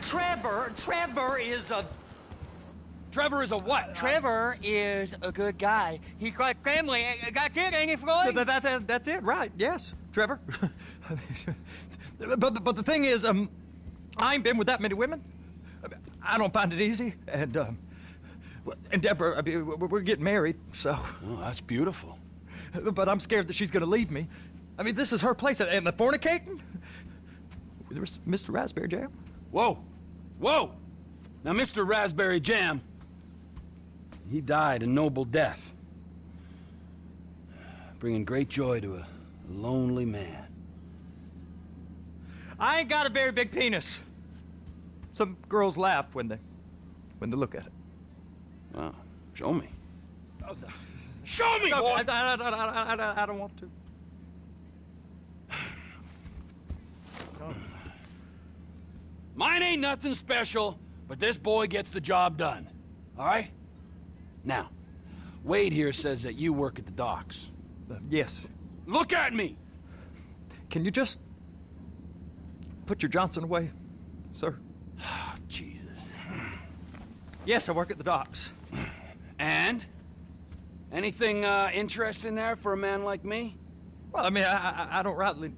Trevor is a... Trevor is a what? Trevor is a good guy. He's like family. That's it, ain't it, Floyd? That's it, right? Yes, Trevor. but the thing is, I ain't been with that many women. I don't find it easy, and Deborah, I mean, we're getting married, so. Oh, that's beautiful. But I'm scared that she's gonna leave me. I mean, this is her place, and the fornicating? There's Mr. Raspberry Jam. Whoa, whoa! Now, Mr. Raspberry Jam, he died a noble death, bringing great joy to a lonely man. I ain't got a very big penis. Some girls laugh when they look at it. Wow, show me. Show me, boy! I don't want to. Mine ain't nothing special, but this boy gets the job done. All right? Now, Wade here says that you work at the docks. Yes. Look at me! Can you just put your Johnson away, sir? Oh, Jesus. Yes, I work at the docks. And? Anything interesting there for a man like me? Well, I mean, I don't rightly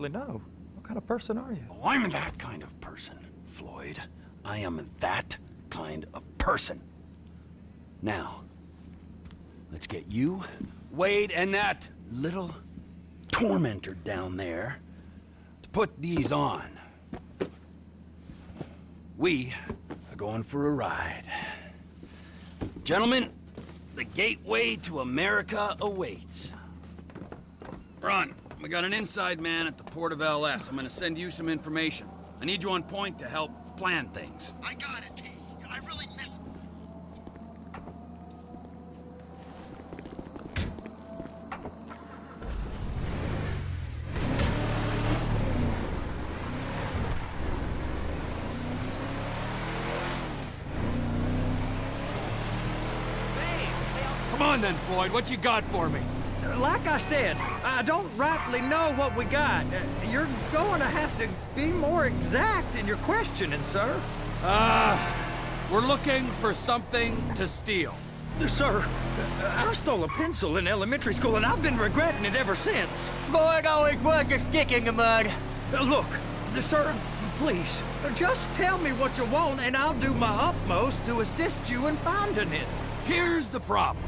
know. What kind of person are you? Oh, I'm that kind of person, Floyd. I am that kind of person. Now, let's get you, Wade, and that little tormentor down there to put these on. We are going for a ride. Gentlemen, the gateway to America awaits. Ron, we got an inside man at the port of LS. I'm gonna send you some information. I need you on point to help plan things. I got it, T. I really miss... Come on then, Floyd. What you got for me? Like I said, I don't rightly know what we got. You're going to have to be more exact in your questioning, sir. We're looking for something to steal. Sir, I stole a pencil in elementary school, and I've been regretting it ever since. Floyd always was a stick in the mud. Look, sir, please, just tell me what you want, and I'll do my utmost to assist you in finding it. Here's the problem.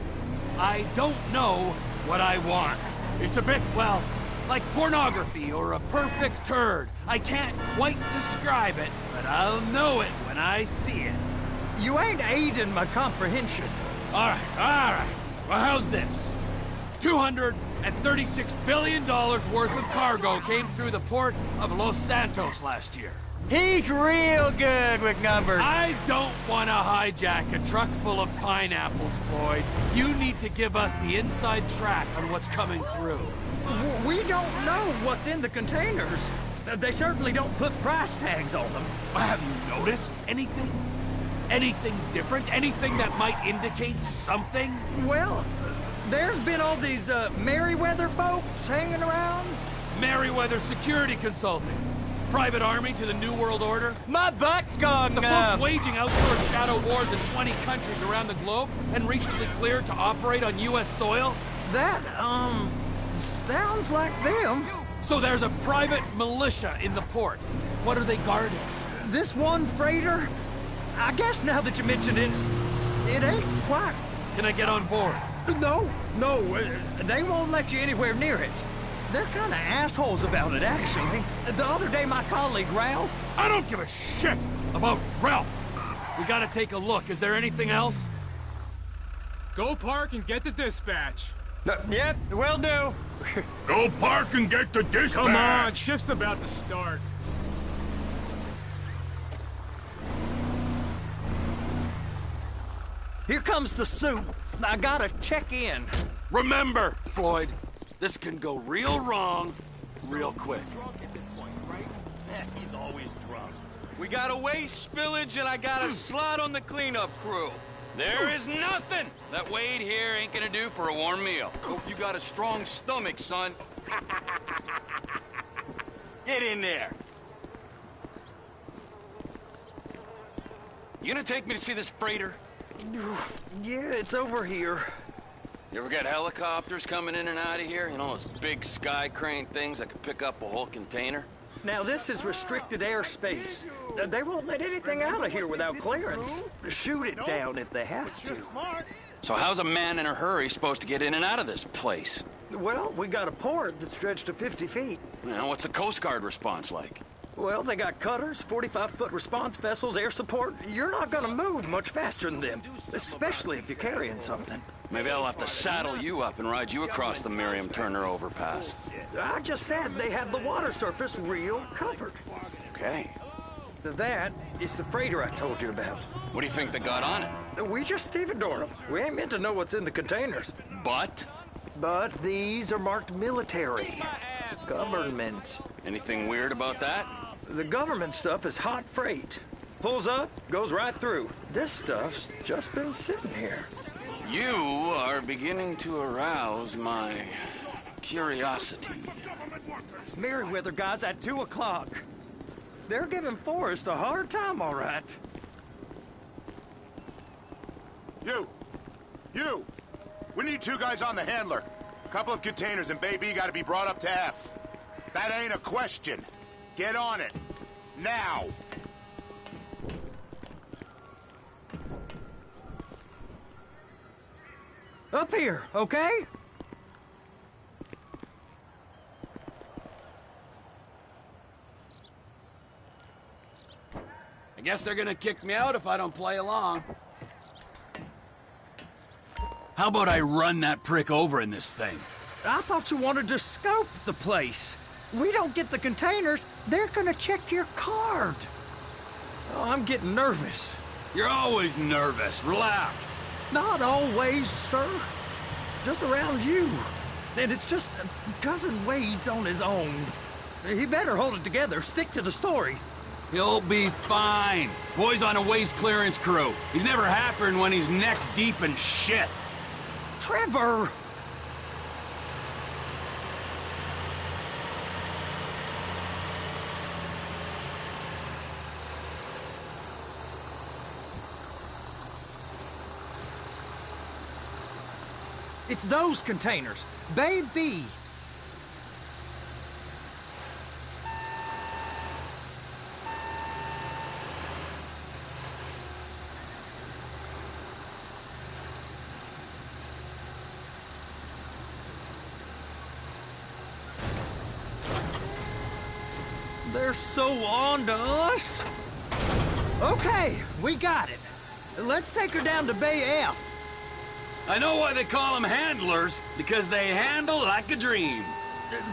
I don't know what I want. It's a bit, well, like pornography or a perfect turd. I can't quite describe it, but I'll know it when I see it. You ain't aiding my comprehension. All right. Well, how's this? $236 billion worth of cargo came through the port of Los Santos last year. He's real good with numbers. I don't want to hijack a truck full of pineapples, Floyd. You need to give us the inside track on what's coming through. We don't know what's in the containers. They certainly don't put price tags on them. Have you noticed anything? Anything different? Anything that might indicate something? Well, there's been all these Merryweather folks hanging around. Merryweather Security Consulting. Private army to the New World Order? My butt's gone The folks waging outsourced shadow wars in 20 countries around the globe and recently cleared to operate on U.S. soil? That, sounds like them. So there's a private militia in the port. What are they guarding? This one freighter? I guess now that you mention it, it ain't quite... Can I get on board? No, they won't let you anywhere near it. They're kind of assholes about it, actually. The other day, my colleague, Ralph... I don't give a shit about Ralph. We gotta take a look. Is there anything else? Go park and get to dispatch. Yep, will do. Go park and get the dispatch! Come on, shift's about to start. Here comes the suit. I gotta check in. Remember, Floyd, this can go real wrong, real quick. He's always drunk. We got a waste spillage and I got a slot on the cleanup crew. There is nothing that Wade here ain't gonna do for a warm meal. Hope you got a strong stomach, son. Get in there. You gonna take me to see this freighter? Yeah, it's over here. You ever got helicopters coming in and out of here? You know, those big sky crane things that could pick up a whole container? Now, this is restricted airspace. They won't let anything out of here without clearance. Shoot it down if they have to. So how's a man in a hurry supposed to get in and out of this place? Well, we got a port that's stretched to 50 feet. You know, what's the Coast Guard response like? Well, they got cutters, 45-foot response vessels, air support. You're not gonna move much faster than them, especially if you're carrying something. Maybe I'll have to saddle you up and ride you across the Miriam Turner overpass. I just said they have the water surface real covered. Okay. That is the freighter I told you about. What do you think they got on it? We just stevedore them. We ain't meant to know what's in the containers. But? But these are marked military. Government. Anything weird about that? The government stuff is hot freight. Pulls up, goes right through. This stuff's just been sitting here. You are beginning to arouse my curiosity. Merriweather guys at 2 o'clock. They're giving Forrest a hard time, all right. You! We need 2 guys on the handler. A couple of containers and Baby gotta be brought up to F. That ain't a question. Get on it. Now! Up here, okay? I guess they're gonna kick me out if I don't play along. How about I run that prick over in this thing? I thought you wanted to scope the place. We don't get the containers, they're gonna check your card. Oh, I'm getting nervous. You're always nervous. Relax. Not always, sir. Just around you. And it's just Cousin Wade's on his own. He better hold it together, stick to the story. He'll be fine. Boy's on a waste clearance crew. He's never happier when he's neck deep in shit. Trevor! It's those containers. Baby! They're so on to us. Okay, we got it. Let's take her down to Bay F. I know why they call them handlers, because they handle like a dream.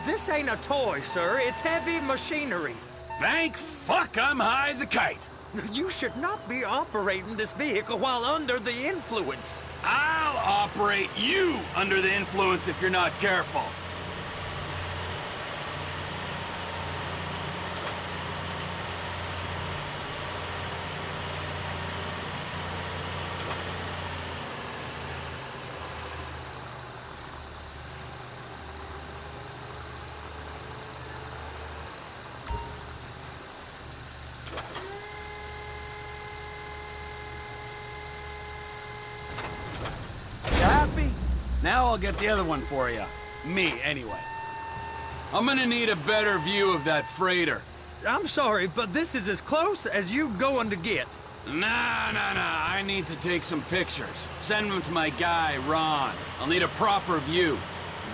This ain't a toy, sir. It's heavy machinery. Thank fuck I'm high as a kite. You should not be operating this vehicle while under the influence. I'll operate you under the influence if you're not careful. Now I'll get the other one for you. Me, anyway. I'm gonna need a better view of that freighter. I'm sorry, but this is as close as you going to get. Nah. I need to take some pictures. Send them to my guy, Ron. I'll need a proper view.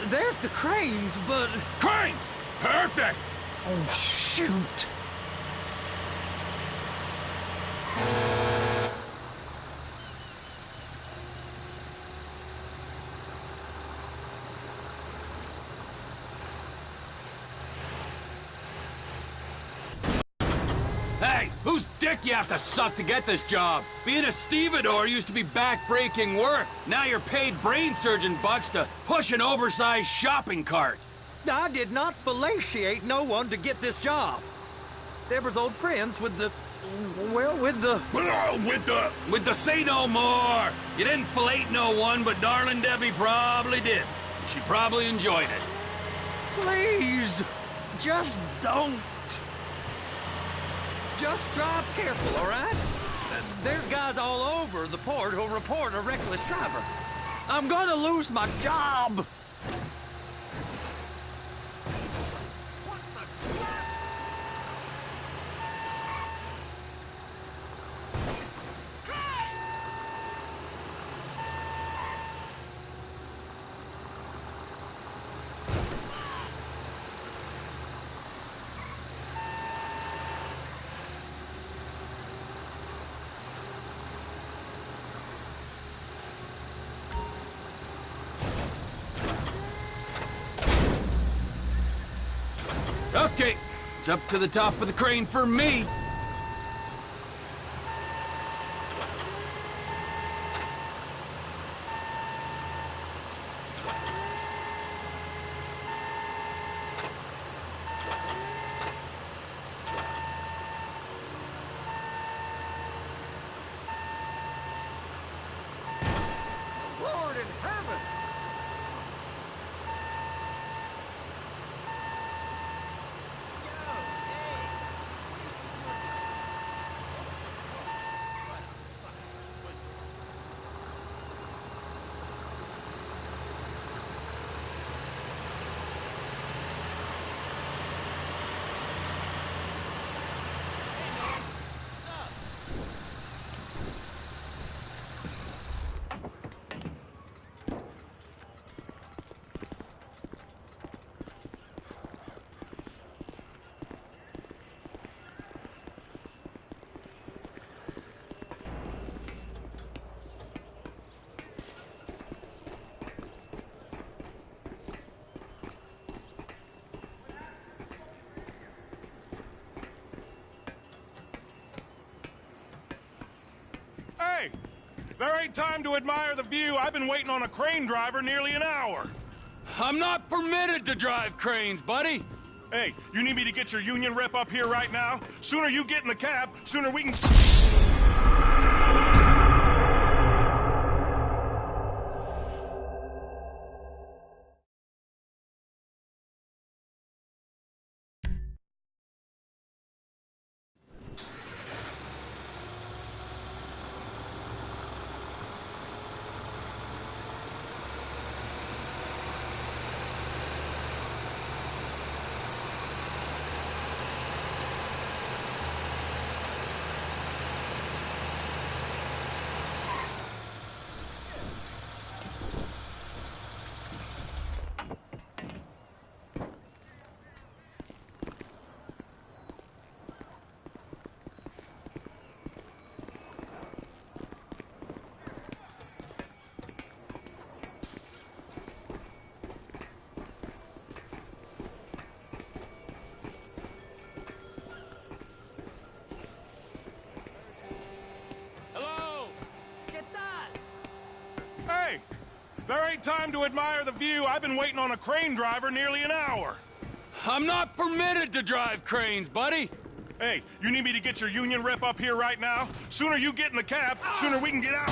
There's the cranes, but... Cranes! Perfect! Oh, shoot. Hey, whose dick you have to suck to get this job? Being a stevedore used to be back-breaking work. Now you're paid brain surgeon bucks to push an oversized shopping cart. I did not fellatiate no one to get this job. Deborah's old friends with the... well, with the... With the say no more. You didn't fillet no one, but darling Debbie probably did. She probably enjoyed it. Please, just don't. Just drive careful, all right? There's guys all over the port who'll report a reckless driver. I'm gonna lose my job! Okay, it's up to the top of the crane for me. Lord in heaven! Hey! There ain't time to admire the view. I've been waiting on a crane driver nearly an hour. I'm not permitted to drive cranes, buddy. Hey, you need me to get your union rep up here right now? Sooner you get in the cab, sooner we can... Hey! There ain't time to admire the view. I've been waiting on a crane driver nearly an hour. I'm not permitted to drive cranes, buddy. Hey, you need me to get your union rep up here right now? Sooner you get in the cab, sooner we can get out.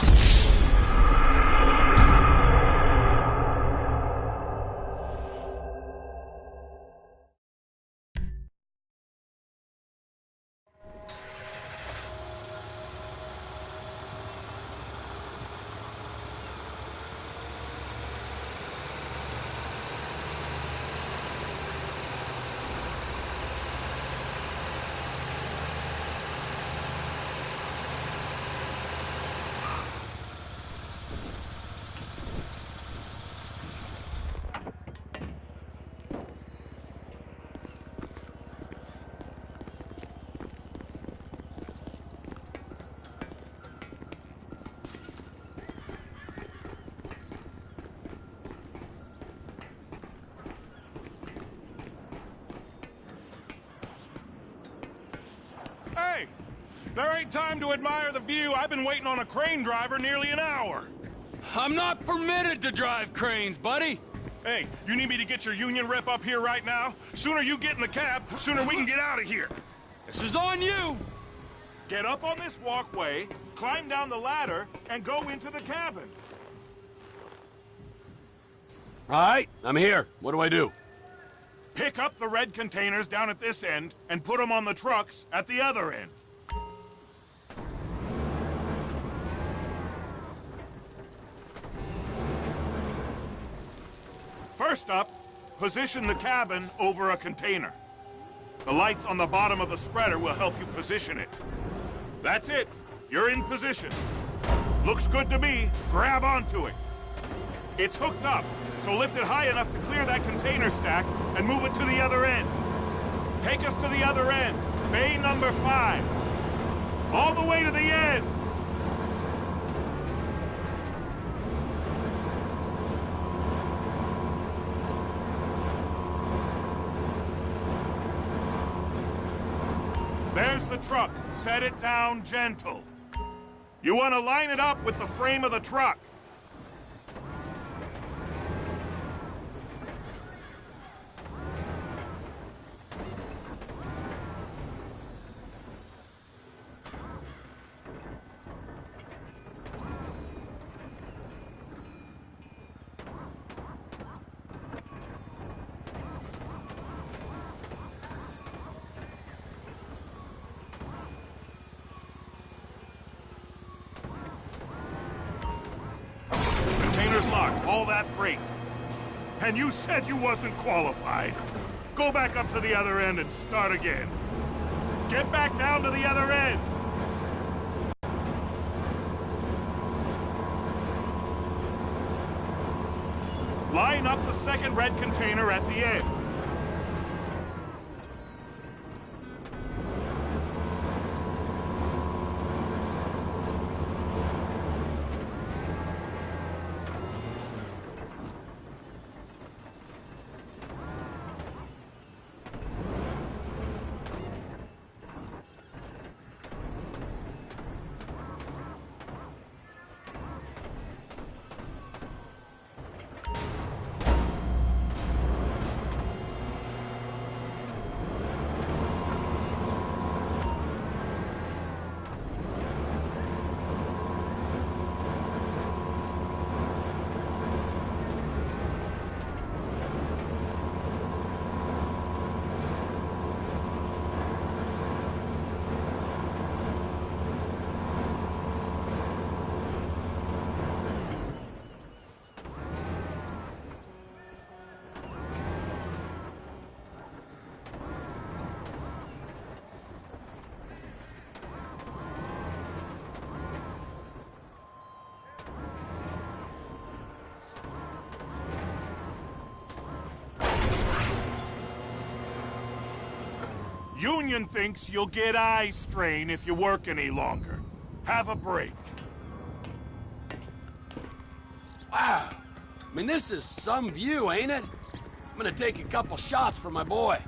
Hey! There ain't time to admire the view. I've been waiting on a crane driver nearly an hour. I'm not permitted to drive cranes, buddy. Hey, you need me to get your union rep up here right now? Sooner you get in the cab, sooner we can get out of here. This is on you. Get up on this walkway, climb down the ladder, and go into the cabin. All right, I'm here. What do I do? Pick up the red containers down at this end and put them on the trucks at the other end. First up, position the cabin over a container. The lights on the bottom of the spreader will help you position it. That's it. You're in position. Looks good to me. Grab onto it. It's hooked up, so lift it high enough to clear that container stack and move it to the other end. Take us to the other end, bay number 5. All the way to the end. There's the truck. Set it down gentle. You want to line it up with the frame of the truck. Container's locked, all that freight. And you said you wasn't qualified. Go back up to the other end and start again. Get back down to the other end. Line up the second red container at the end. Union thinks you'll get eye strain if you work any longer. Have a break. Wow. I mean, this is some view, ain't it? I'm gonna take a couple shots for my boy.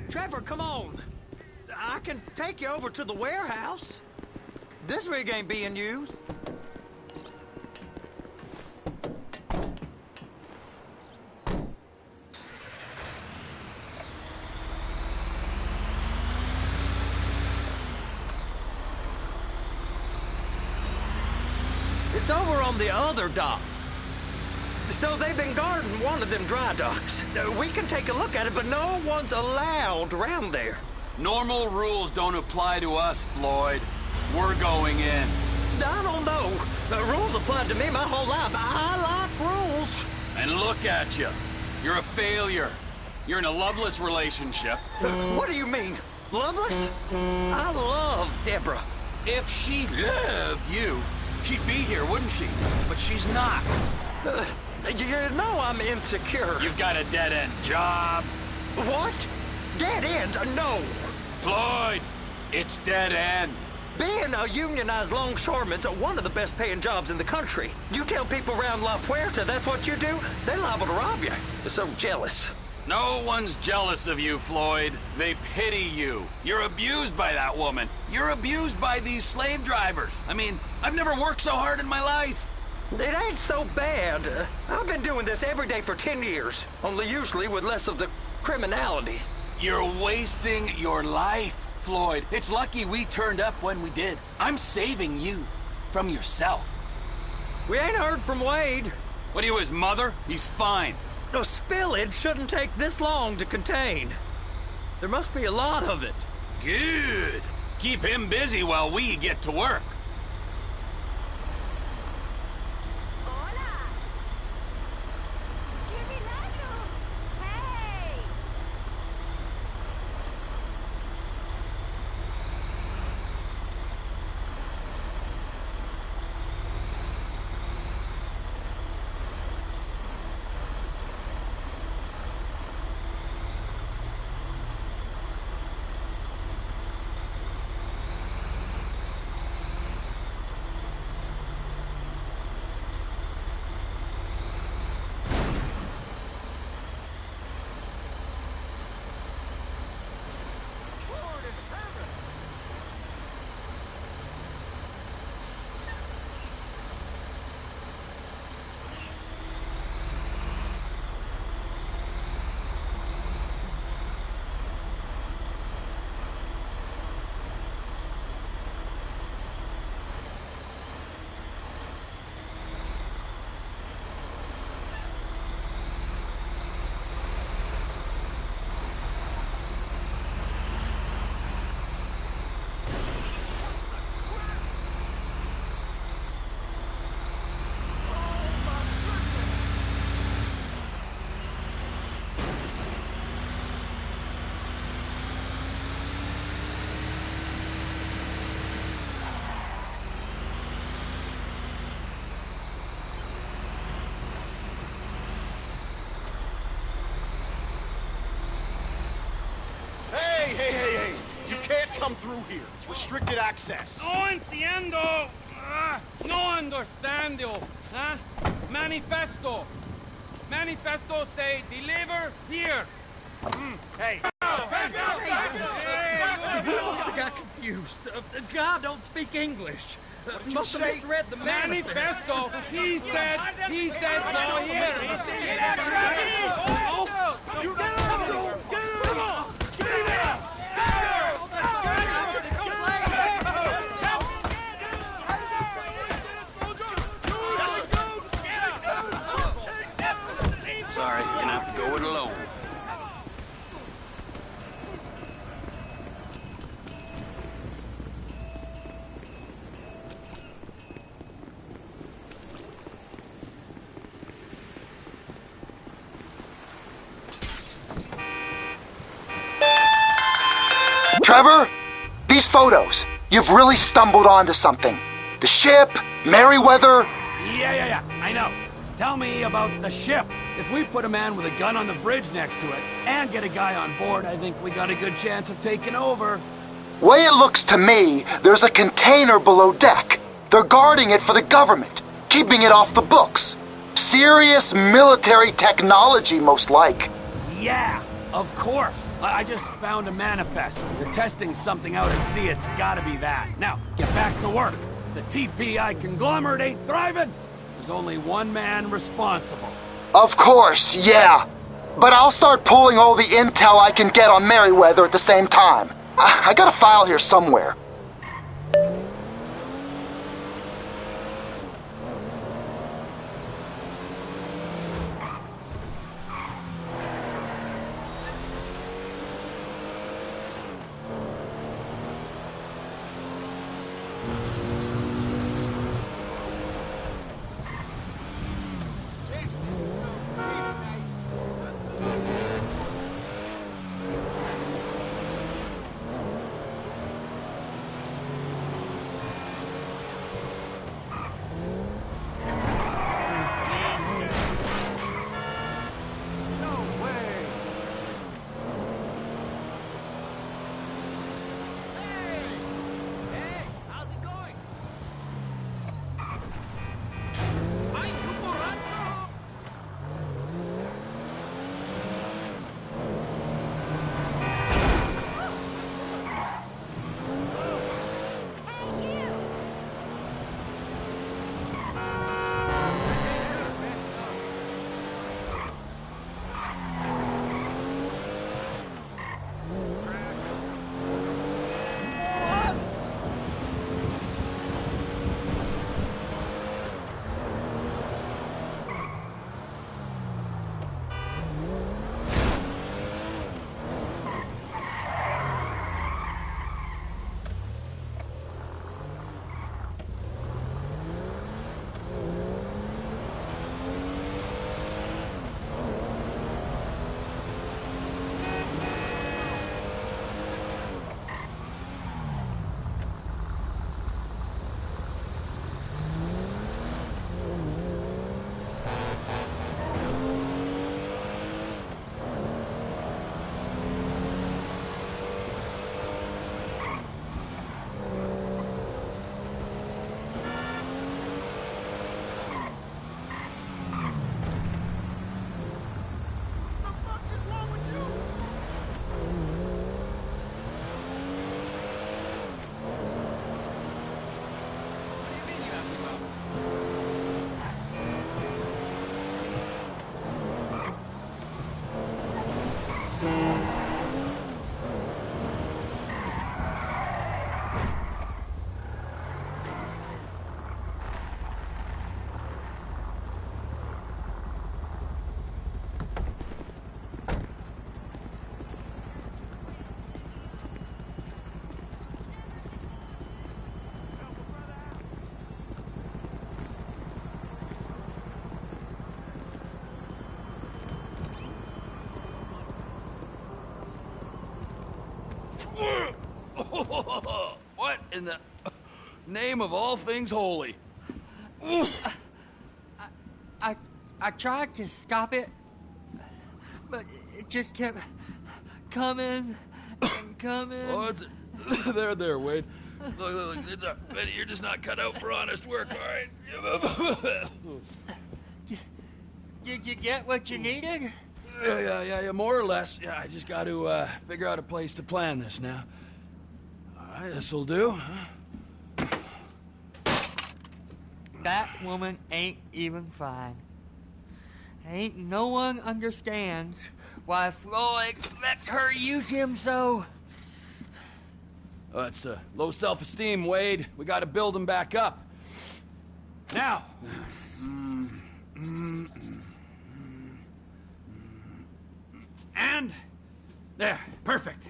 Trevor, come on. I can take you over to the warehouse. This rig ain't being used. It's over on the other dock. So they've been guarding one of them dry docks. We can take a look at it, but no one's allowed around there. Normal rules don't apply to us, Floyd. We're going in. I don't know. The rules applied to me my whole life. I like rules. And look at you. You're a failure. You're in a loveless relationship. What do you mean? Loveless? I love Deborah. If she loved you, she'd be here, wouldn't she? But she's not. You know I'm insecure. You've got a dead-end job. What? Dead end? No. Floyd, it's dead end. Being a unionized longshoreman's one of the best paying jobs in the country. You tell people around La Puerta that's what you do, they're liable to rob you. They're so jealous. No one's jealous of you, Floyd. They pity you. You're abused by that woman. You're abused by these slave drivers. I mean, I've never worked so hard in my life. It ain't so bad. I've been doing this every day for 10 years, only usually with less of the criminality. You're wasting your life, Floyd. It's lucky we turned up when we did. I'm saving you from yourself. We ain't heard from Wade. What are you, his mother? He's fine. A spillage shouldn't take this long to contain. There must be a lot of it. Good. Keep him busy while we get to work. Hey! You can't come through here. It's restricted access. No entiendo. No understando. Huh? Manifesto. Manifesto say deliver here. Hey. You must have got confused. God don't speak English. Must have misread the Manifesto. He said go here. You get it! Sorry, you're gonna have to go it alone. Trevor, these photos, you've really stumbled onto something. The ship, Merryweather. Yeah, I know. Tell me about the ship. If we put a man with a gun on the bridge next to it and get a guy on board, I think we got a good chance of taking over. Way it looks to me, there's a container below deck. They're guarding it for the government, keeping it off the books. Serious military technology, most like. Yeah, of course. I just found a manifest. They're testing something out at sea. It's gotta be that. Now, get back to work. The TPI conglomerate ain't thriving. There's only one man responsible. Of course, yeah. But I'll start pulling all the intel I can get on Merryweather at the same time. I got a file here somewhere. What in the name of all things holy? I tried to stop it, but it just kept coming and coming. Oh, it's there, Wade. Look, you're just not cut out for honest work, all right? Did you get what you needed? Yeah, more or less. Yeah, I just got to figure out a place to plan this now. All right, this'll do. That woman ain't even fine. Ain't no one understands why Floyd lets her use him so. Oh, that's low self-esteem, Wade. We got to build him back up. Now. And there, perfect.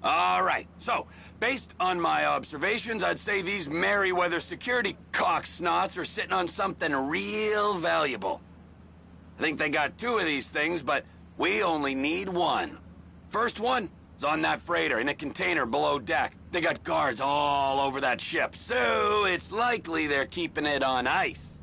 All right, so, based on my observations, I'd say these Merryweather security cocksnots are sitting on something real valuable. I think they got 2 of these things, but we only need 1. First one is on that freighter in a container below deck. They got guards all over that ship, so it's likely they're keeping it on ice.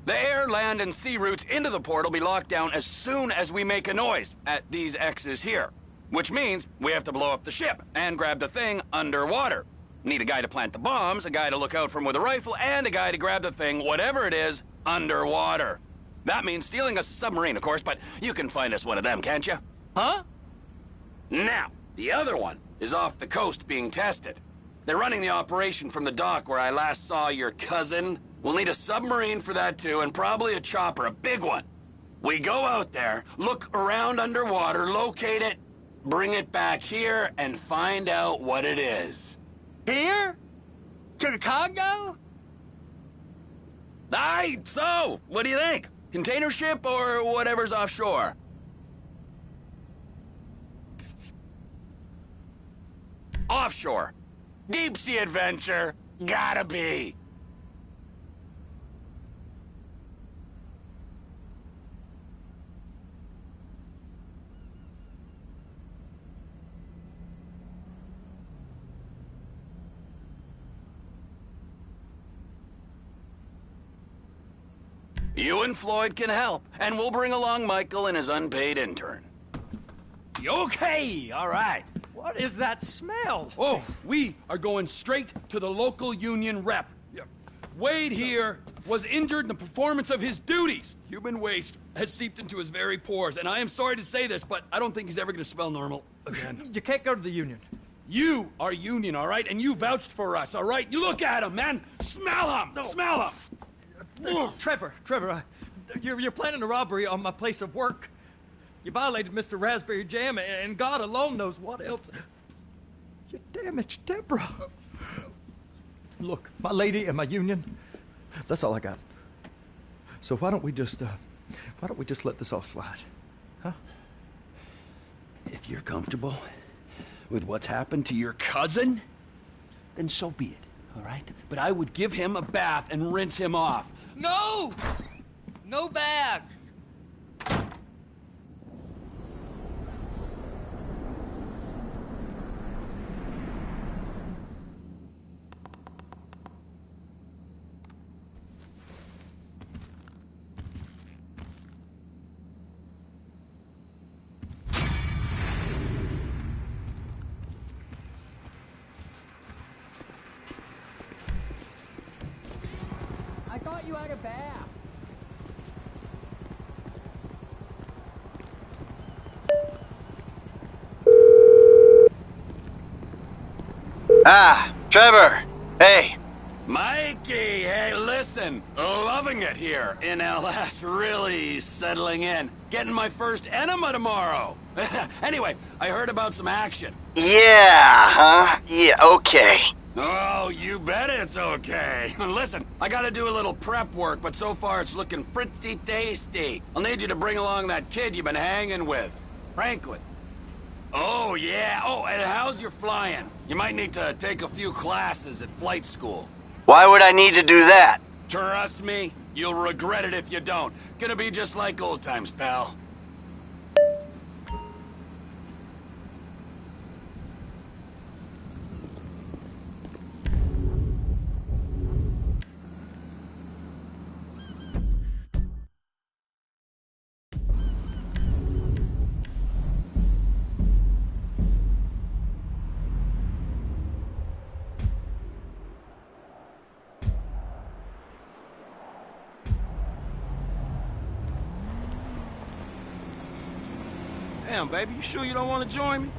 The air, land, and sea routes into the port will be locked down as soon as we make a noise at these X's here. Which means we have to blow up the ship and grab the thing underwater. Need a guy to plant the bombs, a guy to look out for him with a rifle, and a guy to grab the thing, whatever it is, underwater. That means stealing us a submarine, of course, but you can find us one of them, can't you? Huh? Now, the other one is off the coast being tested. They're running the operation from the dock where I last saw your cousin. We'll need a submarine for that too, and probably a chopper, a big one. We go out there, look around underwater, locate it, bring it back here, and find out what it is. Here? To the Congo? Aye, so, what do you think? Container ship or whatever's offshore? Offshore. Deep sea adventure. Gotta be. You and Floyd can help, and we'll bring along Michael and his unpaid intern. Okay, all right. What is that smell? Oh, we are going straight to the local union rep. Wade here was injured in the performance of his duties. Human waste has seeped into his very pores, and I am sorry to say this, but I don't think he's ever going to smell normal again. You can't go to the union. You are union, all right? And you vouched for us, all right? You look at him, man. Smell him. No. Smell him. Trevor, you're planning a robbery on my place of work. You violated Mr. Raspberry Jam, and God alone knows what else. You damaged Deborah. Look, my lady and my union, that's all I got. So why don't we just let this all slide, huh? If you're comfortable with what's happened to your cousin, then so be it, all right? But I would give him a bath and rinse him off. No! No bags! I thought you had a bath. Ah, Trevor. Hey. Mikey, hey, listen. Loving it here in LS. Really settling in. Getting my first enema tomorrow. Anyway, I heard about some action. Yeah, huh? Yeah, okay. Oh, you bet it's okay. Listen, I gotta do a little prep work, but so far it's looking pretty tasty. I'll need you to bring along that kid you've been hanging with, Franklin. Oh, yeah. Oh, and how's your flying? You might need to take a few classes at flight school. Why would I need to do that? Trust me, you'll regret it if you don't. Gonna be just like old times, pal. Damn, baby, you sure you don't want to join me?